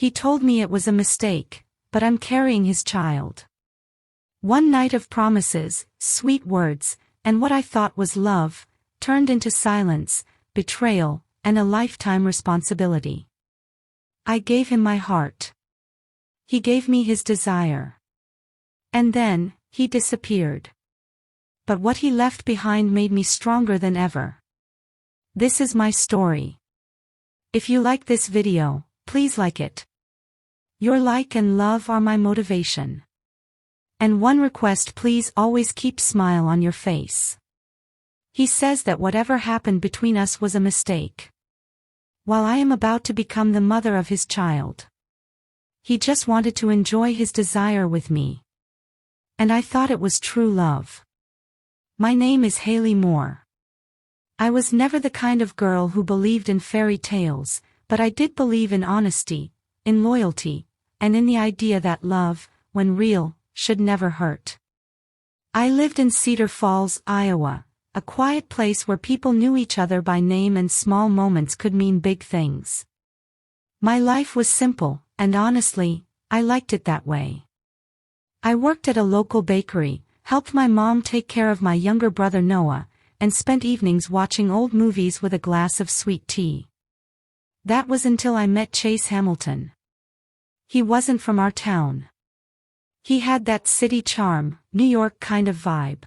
He told me it was a mistake, but I'm carrying his child. One night of promises, sweet words, and what I thought was love, turned into silence, betrayal, and a lifetime responsibility. I gave him my heart. He gave me his desire. And then, he disappeared. But what he left behind made me stronger than ever. This is my story. If you like this video, please like it. Your like and love are my motivation. And one request, please always keep a smile on your face. He says that whatever happened between us was a mistake. While I am about to become the mother of his child. He just wanted to enjoy his desire with me. And I thought it was true love. My name is Hailey Moore. I was never the kind of girl who believed in fairy tales, but I did believe in honesty, in loyalty, and in the idea that love, when real, should never hurt. I lived in Cedar Falls, Iowa, a quiet place where people knew each other by name and small moments could mean big things. My life was simple, and honestly, I liked it that way. I worked at a local bakery, helped my mom take care of my younger brother Noah, and spent evenings watching old movies with a glass of sweet tea. That was until I met Chase Hamilton. He wasn't from our town. He had that city charm, New York kind of vibe.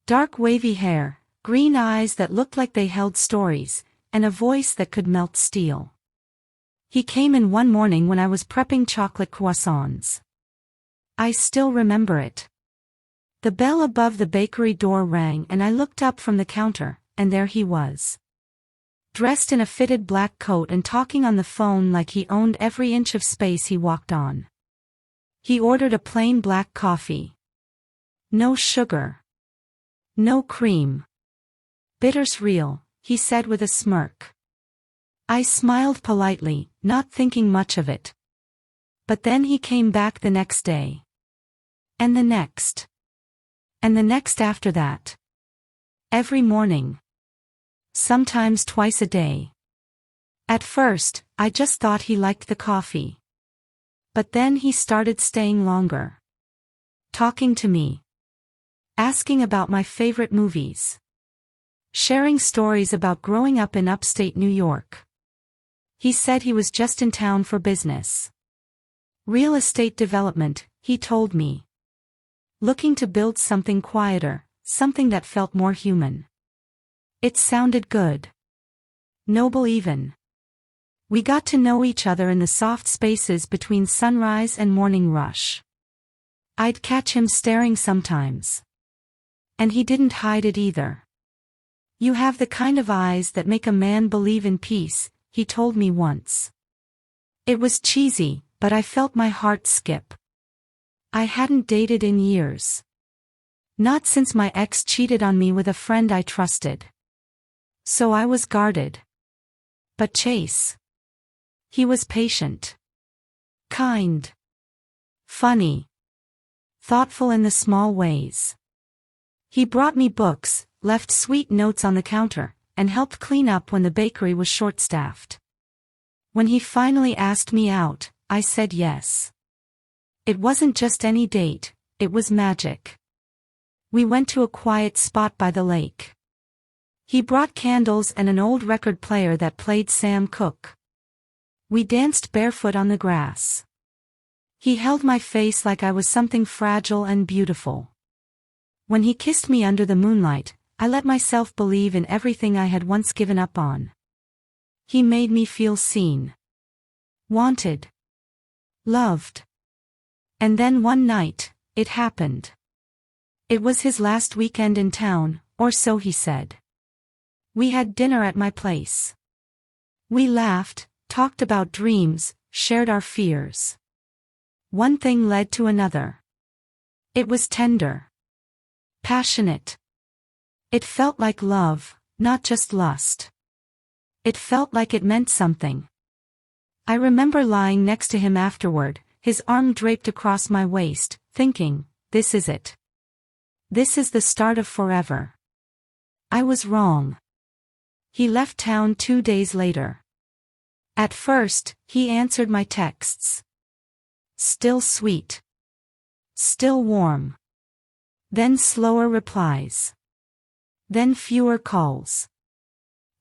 Dark wavy hair, green eyes that looked like they held stories, and a voice that could melt steel. He came in one morning when I was prepping chocolate croissants. I still remember it. The bell above the bakery door rang and I looked up from the counter, and there he was. Dressed in a fitted black coat and talking on the phone like he owned every inch of space he walked on. He ordered a plain black coffee. No sugar. No cream. Bitter's real, he said with a smirk. I smiled politely, not thinking much of it. But then he came back the next day. And the next. And the next after that. Every morning. Sometimes twice a day. At first, I just thought he liked the coffee. But then he started staying longer. Talking to me. Asking about my favorite movies. Sharing stories about growing up in upstate New York. He said he was just in town for business. Real estate development, he told me. Looking to build something quieter, something that felt more human. It sounded good. Noble even. We got to know each other in the soft spaces between sunrise and morning rush. I'd catch him staring sometimes. And he didn't hide it either. You have the kind of eyes that make a man believe in peace, he told me once. It was cheesy, but I felt my heart skip. I hadn't dated in years. Not since my ex cheated on me with a friend I trusted. So I was guarded. But Chase. He was patient. Kind. Funny. Thoughtful in the small ways. He brought me books, left sweet notes on the counter, and helped clean up when the bakery was short-staffed. When he finally asked me out, I said yes. It wasn't just any date, it was magic. We went to a quiet spot by the lake. He brought candles and an old record player that played Sam Cooke. We danced barefoot on the grass. He held my face like I was something fragile and beautiful. When he kissed me under the moonlight, I let myself believe in everything I had once given up on. He made me feel seen. Wanted. Loved. And then one night, it happened. It was his last weekend in town, or so he said. We had dinner at my place. We laughed, talked about dreams, shared our fears. One thing led to another. It was tender. Passionate. It felt like love, not just lust. It felt like it meant something. I remember lying next to him afterward, his arm draped across my waist, thinking, this is it. This is the start of forever. I was wrong. He left town 2 days later. At first, he answered my texts. Still sweet. Still warm. Then slower replies. Then fewer calls.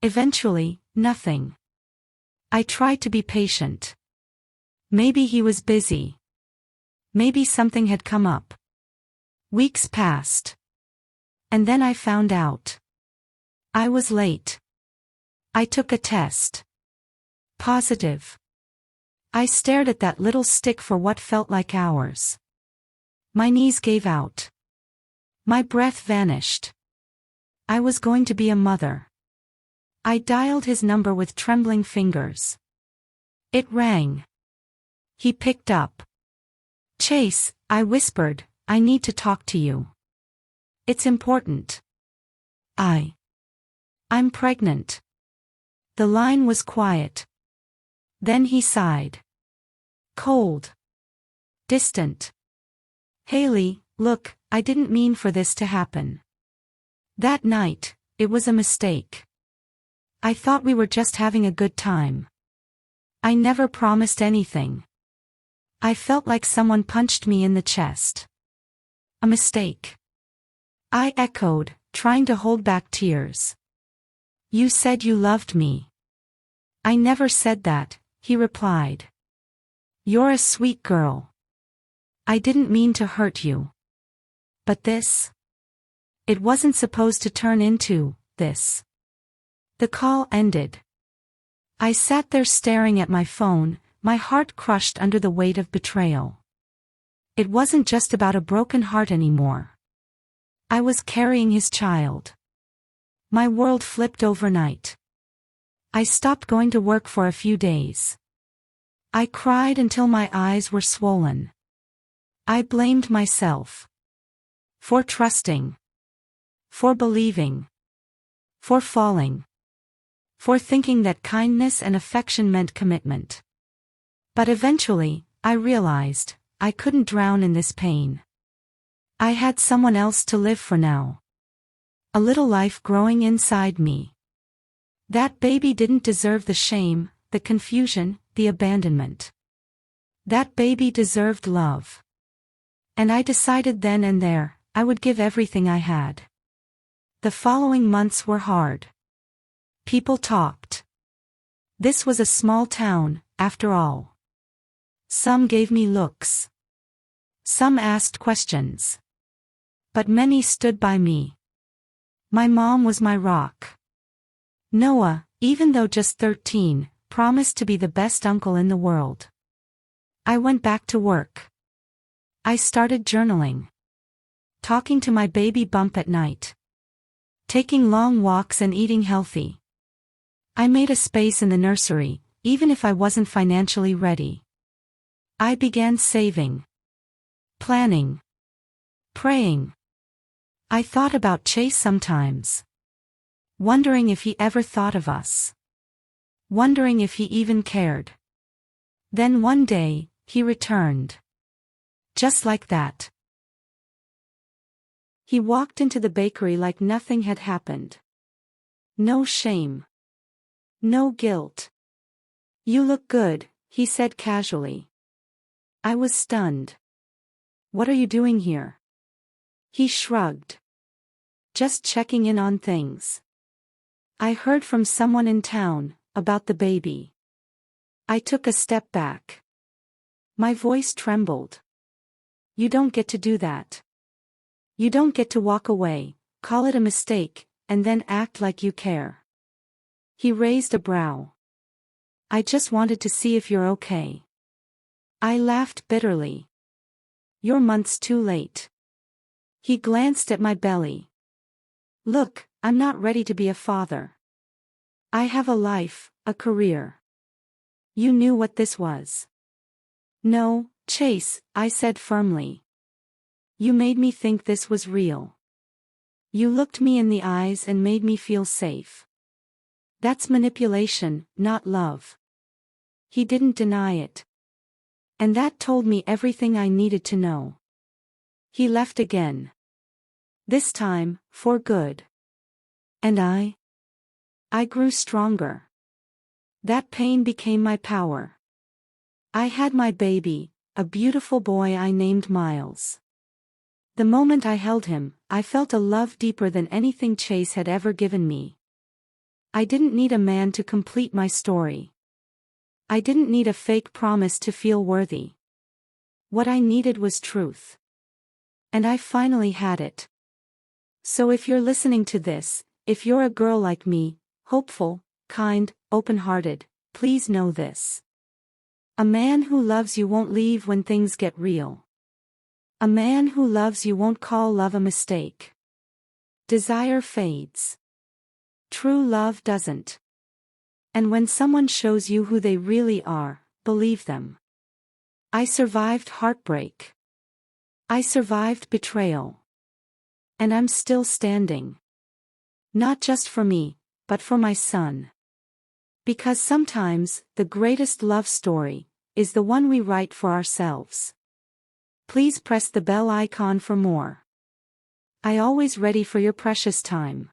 Eventually, nothing. I tried to be patient. Maybe he was busy. Maybe something had come up. Weeks passed. And then I found out. I was late. I took a test. Positive. I stared at that little stick for what felt like hours. My knees gave out. My breath vanished. I was going to be a mother. I dialed his number with trembling fingers. It rang. He picked up. Chase, I whispered, I need to talk to you. It's important. I'm pregnant. The line was quiet. Then he sighed. Cold. Distant. Hailey, look, I didn't mean for this to happen. That night, it was a mistake. I thought we were just having a good time. I never promised anything. I felt like someone punched me in the chest. A mistake. I echoed, trying to hold back tears. You said you loved me. I never said that, he replied. You're a sweet girl. I didn't mean to hurt you. But this? It wasn't supposed to turn into this. The call ended. I sat there staring at my phone, my heart crushed under the weight of betrayal. It wasn't just about a broken heart anymore. I was carrying his child. My world flipped overnight. I stopped going to work for a few days. I cried until my eyes were swollen. I blamed myself. For trusting. For believing. For falling. For thinking that kindness and affection meant commitment. But eventually, I realized, I couldn't drown in this pain. I had someone else to live for now. A little life growing inside me. That baby didn't deserve the shame, the confusion, the abandonment. That baby deserved love. And I decided then and there, I would give everything I had. The following months were hard. People talked. This was a small town, after all. Some gave me looks. Some asked questions. But many stood by me. My mom was my rock. Noah, even though just 13, promised to be the best uncle in the world. I went back to work. I started journaling. Talking to my baby bump at night. Taking long walks and eating healthy. I made a space in the nursery, even if I wasn't financially ready. I began saving. Planning. Praying. I thought about Chase sometimes. Wondering if he ever thought of us. Wondering if he even cared. Then one day, he returned. Just like that. He walked into the bakery like nothing had happened. No shame. No guilt. You look good, he said casually. I was stunned. What are you doing here? He shrugged. Just checking in on things. I heard from someone in town, about the baby. I took a step back. My voice trembled. You don't get to do that. You don't get to walk away, call it a mistake, and then act like you care. He raised a brow. I just wanted to see if you're okay. I laughed bitterly. You're months too late. He glanced at my belly. Look, I'm not ready to be a father. I have a life, a career. You knew what this was. No, Chase, I said firmly. You made me think this was real. You looked me in the eyes and made me feel safe. That's manipulation, not love. He didn't deny it. And that told me everything I needed to know. He left again. This time, for good. And I grew stronger. That pain became my power. I had my baby, a beautiful boy I named Miles. The moment I held him, I felt a love deeper than anything Chase had ever given me. I didn't need a man to complete my story. I didn't need a fake promise to feel worthy. What I needed was truth. And I finally had it. So if you're listening to this, if you're a girl like me, hopeful, kind, open-hearted, please know this. A man who loves you won't leave when things get real. A man who loves you won't call love a mistake. Desire fades. True love doesn't. And when someone shows you who they really are, believe them. I survived heartbreak. I survived betrayal. And I'm still standing. Not just for me, but for my son. Because sometimes, the greatest love story is the one we write for ourselves. Please press the bell icon for more. I always ready for your precious time.